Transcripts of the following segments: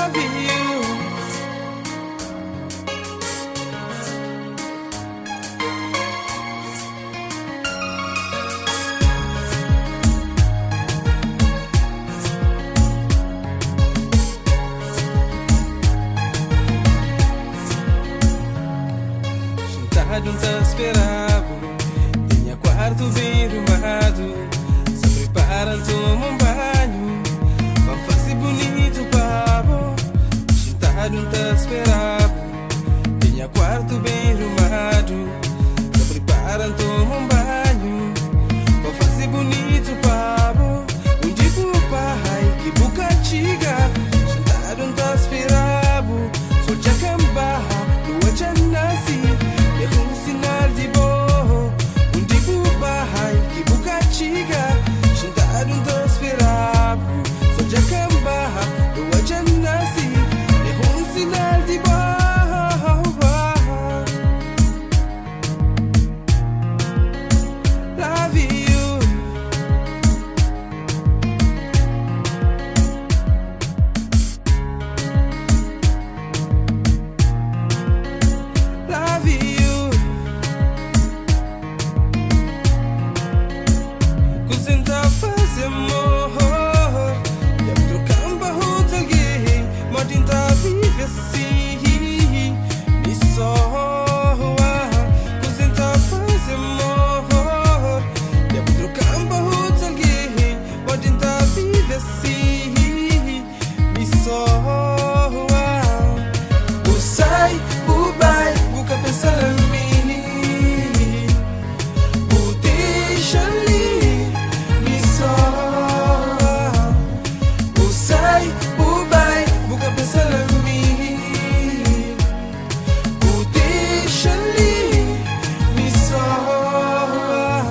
loving you. Sentado não te esperava, tinha quarto bem arrumado. Se prepara, toma um banho, vamos fazer bonito papo. Sentado não te esperava, tinha quarto bem arrumado. Se prepara, toma um banho, vamos fazer bonito papo. Um dia pro pai, que boca chiga. Sentado não te esperava, só te acambar, lua já nasce. É um sinal de boa. Um tipo bahai que boca chiga. Sentado não te esperava, só já acambar, lua já nasce. É um sinal de boa. Love you. Love you. Cosenta faz amor. Já me trocando barro de alguém, mas tenta viver assim. Me soa. Cosenta faz amor. Já me trocando barro de alguém, mas tenta viver assim. Me soa. O sai, o vai, nunca pensar em mim. O deixa ali, me soa. O sai, o vai, nunca pensar em mim. O deixa ali, me soa.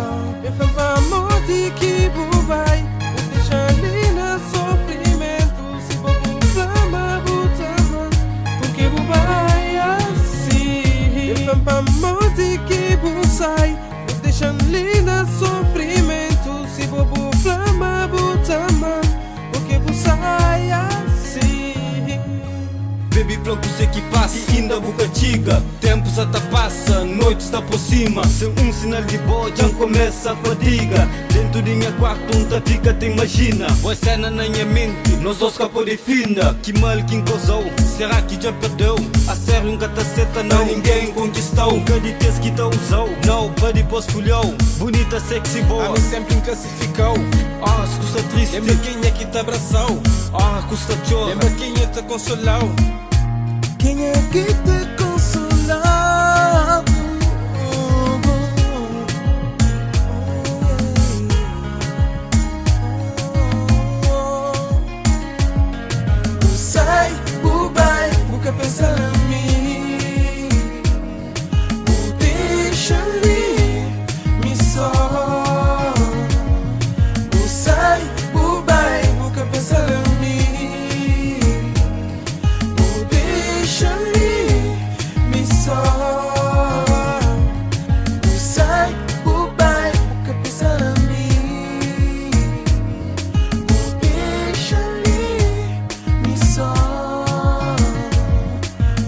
Eu falo pra morte que o vai, o deixa ali no sofrimento. Se for por flama, botama, porque o vai assim. Eu falo pra morte que o sai, o deixa ali no sofrimento. Se for por flama, botama, porque o sai assim. Baby, pronto, sei que passa e ainda boca chiga. Tempo já tá passa, noite está por cima. Sem um sinal de boa, já começa a fadiga. Dentro de minha quarto, onde fica, te imagina. Boa cena na minha mente, nós dois capô de fina. Que mal que encosou, será que já perdeu? A sério, nunca tá certa, não, ninguém conquistou. Nunca de tese que tá usou, nobody post folhou. Bonita, sexy, boa. A mim sempre me classificou. Ah, se custa triste. Lembra quem é que te abraçou? Ah, custa chora. Lembra quem é que te consolou? Quem é que te consolou? O sai, o vai, nunca pensar em mim. O deixa ali, me soa. O sai, o vai, nunca pensar em mim. O deixa ali, me soa. O sai, o vai, nunca pensar em mim. O deixa ali, me soa.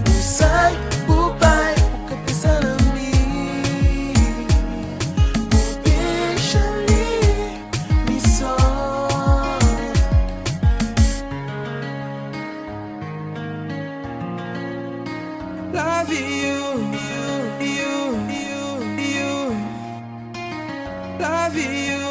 O sai, o vai, nunca pensar em mim. O deixa ali, me soa. Love you, you, you, you, you. Love you.